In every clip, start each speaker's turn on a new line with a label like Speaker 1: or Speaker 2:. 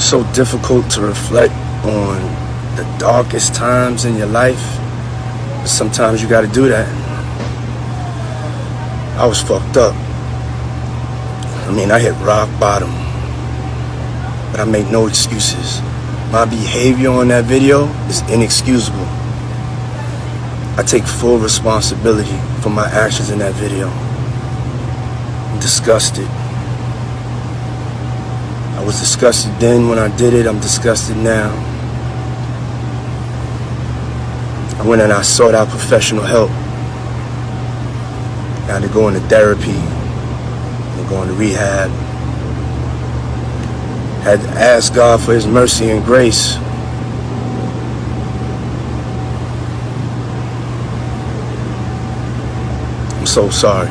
Speaker 1: so difficult to reflect on the darkest times in your life, but sometimes you gotta do that. I was fucked up. I mean, I hit rock bottom, but I make no excuses. My behavior on that video is inexcusable. I take full responsibility for my actions in that video. I'm disgusted. I was disgusted then when I did it. I'm disgusted now. I went and I sought out professional help. I had to go into therapy and go into rehab. Had to ask God for His mercy and grace. I'm so sorry.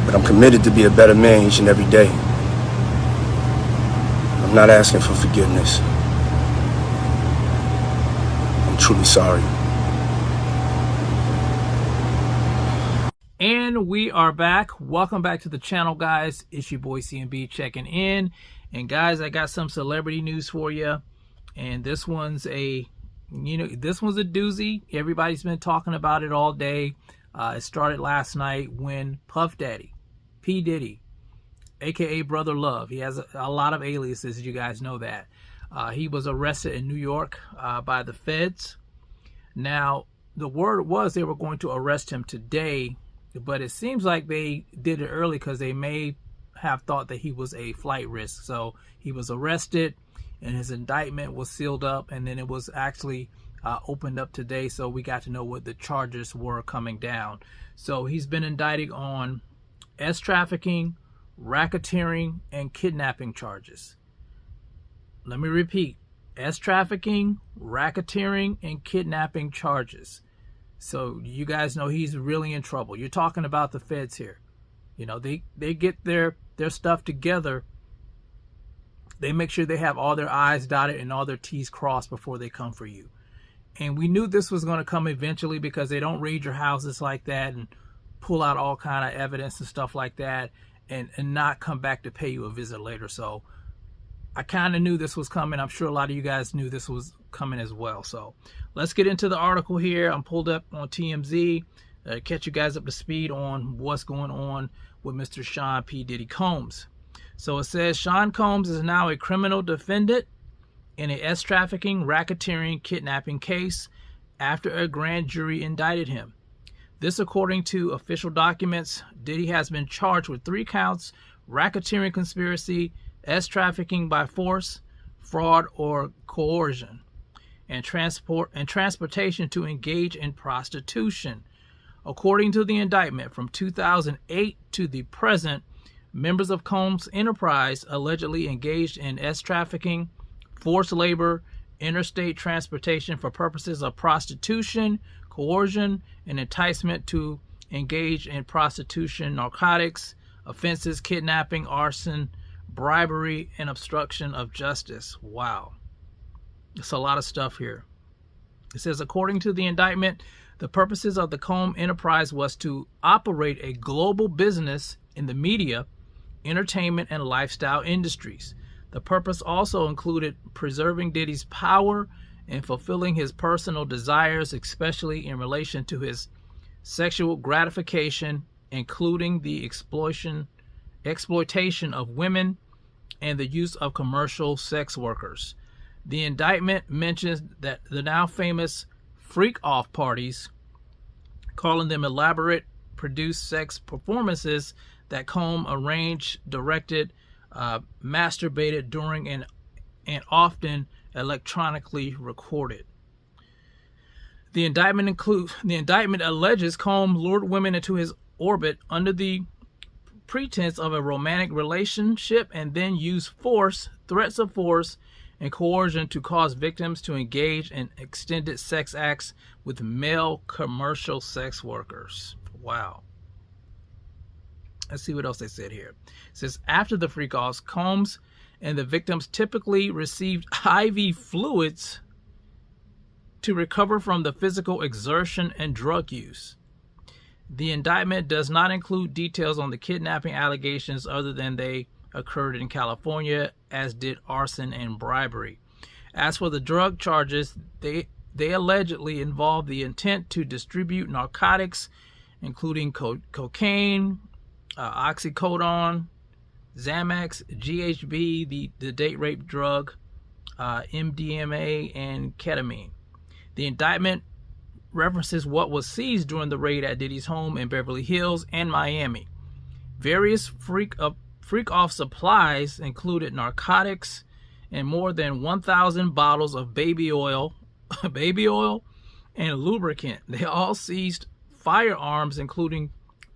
Speaker 1: But I'm committed to be a better man each and every day. I'm not asking for forgiveness. I'm truly sorry.
Speaker 2: And we are back. Welcome back to the channel, guys. It's your boy CMB checking in. And guys, I got some celebrity news for you. And this one's a doozy. Everybody's been talking about it all day. It started last night when Puff Daddy, P. Diddy, aka Brother Love, he has a lot of aliases, you guys know that. He was arrested in New York by the feds. Now, the word was they were going to arrest him today, but it seems like they did it early because they may have thought that he was a flight risk. So he was arrested and his indictment was sealed up, and then it was actually opened up today, so we got to know what the charges were coming down. So he's been indicted on trafficking, racketeering, and kidnapping charges. Let me repeat: trafficking, racketeering, and kidnapping charges. So you guys know he's really in trouble. You're talking about the feds here. You know, they get their stuff together. They make sure they have all their I's dotted and all their T's crossed before they come for you. And we knew this was going to come eventually because they don't raid your houses like that and pull out all kind of evidence and stuff like that and not come back to pay you a visit later. So I kind of knew this was coming. I'm sure a lot of you guys knew this was coming as well. So let's get into the article here. I'm pulled up on TMZ. Catch you guys up to speed on what's going on with Mr. Sean P. Diddy Combs. So it says Sean Combs is now a criminal defendant in a trafficking, racketeering, kidnapping case after a grand jury indicted him. This, according to official documents. Diddy has been charged with 3 counts: racketeering conspiracy, trafficking by force, fraud or coercion, and transportation to engage in prostitution. According to the indictment, from 2008 to the present, members of Combs' enterprise allegedly engaged in trafficking, forced labor, interstate transportation for purposes of prostitution, coercion, and enticement to engage in prostitution, narcotics offenses, kidnapping, arson, bribery, and obstruction of justice. Wow. It's a lot of stuff here. It says, according to the indictment, the purposes of the Combs enterprise was to operate a global business in the media, entertainment, and lifestyle industries. The purpose also included preserving Diddy's power and fulfilling his personal desires, especially in relation to his sexual gratification, including the exploitation of women and the use of commercial sex workers. The indictment mentions that the now famous freak-off parties, calling them elaborate, produced sex performances that Combs arranged, directed, masturbated during, and often electronically recorded. The indictment alleges Combs lured women into his orbit under the pretense of a romantic relationship and then used force, threats of force, and coercion to cause victims to engage in extended sex acts with male commercial sex workers. Wow. Let's see what else they said here. It says, after the freak-offs, Combs and the victims typically received IV fluids to recover from the physical exertion and drug use. The indictment does not include details on the kidnapping allegations other than they occurred in California, as did arson and bribery. As for the drug charges, they allegedly involved the intent to distribute narcotics, including cocaine, oxycodone, Xanax, GHB, the date rape drug, MDMA, and ketamine. The indictment references what was seized during the raid at Diddy's home in Beverly Hills and Miami. Various freak-off supplies included narcotics and more than 1,000 bottles of baby oil, and lubricant. They all seized firearms, including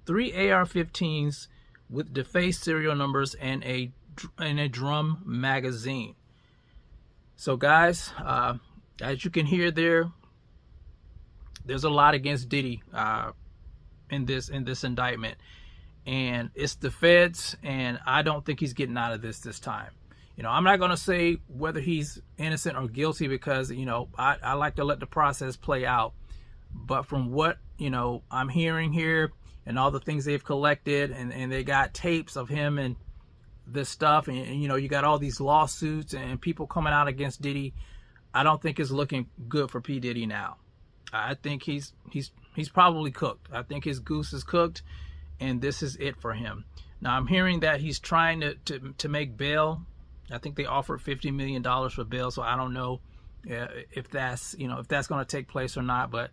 Speaker 2: 3 AR-15s with defaced serial numbers and a drum magazine. So, guys, as you can hear there's a lot against Diddy in this indictment, and it's the feds, and I don't think he's getting out of this time. You know, I'm not going to say whether he's innocent or guilty because, you know, I like to let the process play out. But from what, you know, I'm hearing here and all the things they've collected, and they got tapes of him and this stuff, and you know, you got all these lawsuits and people coming out against Diddy, I don't think it's looking good for P. Diddy now. I think he's probably cooked. I think his goose is cooked, and this is it for him. Now, I'm hearing that he's trying to make bail. I think they offered $50 million for bail, so I don't know if that's going to take place or not. But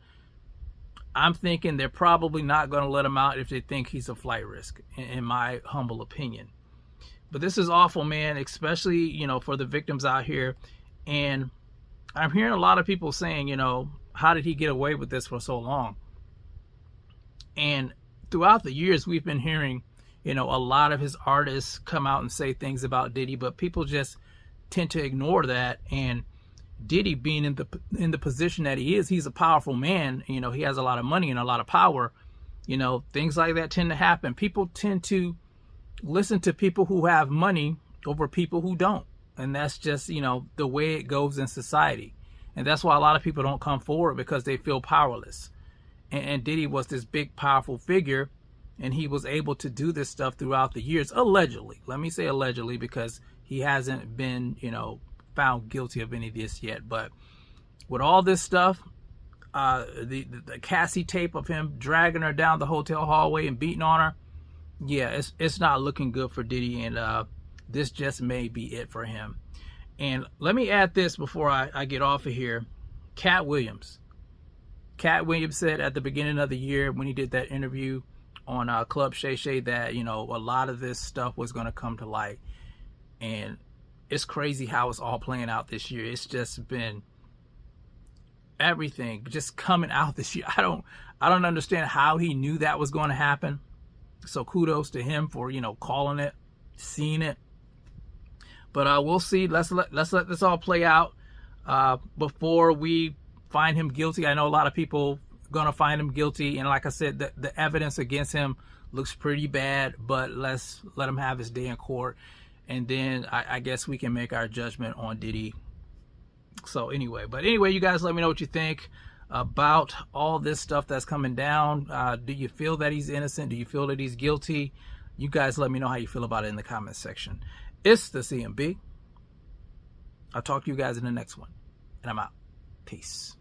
Speaker 2: I'm thinking they're probably not going to let him out if they think he's a flight risk, in my humble opinion. But this is awful, man, especially, you know, for the victims out here. And I'm hearing a lot of people saying, you know, how did he get away with this for so long? And throughout the years, we've been hearing, you know, a lot of his artists come out and say things about Diddy, but people just tend to ignore that. And Diddy, being in the position that he is, he's a powerful man. You know, he has a lot of money and a lot of power. You know, things like that tend to happen. People tend to listen to people who have money over people who don't. And that's just, you know, the way it goes in society. And that's why a lot of people don't come forward, because they feel powerless. And Diddy was this big, powerful figure, and he was able to do this stuff throughout the years, allegedly. Let me say allegedly, because he hasn't been, you know, found guilty of any of this yet. But with all this stuff, the Cassie tape of him dragging her down the hotel hallway and beating on her, yeah, it's not looking good for Diddy, and this just may be it for him. And let me add this before I get off of here. Cat Williams said at the beginning of the year, when he did that interview on Club Shay Shay, that, you know, a lot of this stuff was going to come to light. And it's crazy how it's all playing out this year. It's just been everything just coming out this year. I don't understand how he knew that was going to happen. So kudos to him for, you know, calling it, seeing it. But we'll see. Let's let this all play out before we find him guilty. I know a lot of people gonna find him guilty, and like I said, the evidence against him looks pretty bad. But let's let him have his day in court, and then I guess we can make our judgment on Diddy. So anyway, you guys, let me know what you think about all this stuff that's coming down. Do you feel that he's innocent? Do you feel that he's guilty? You guys let me know how you feel about it in the comments section. It's the CMB. I'll talk to you guys in the next one, and I'm out. Peace.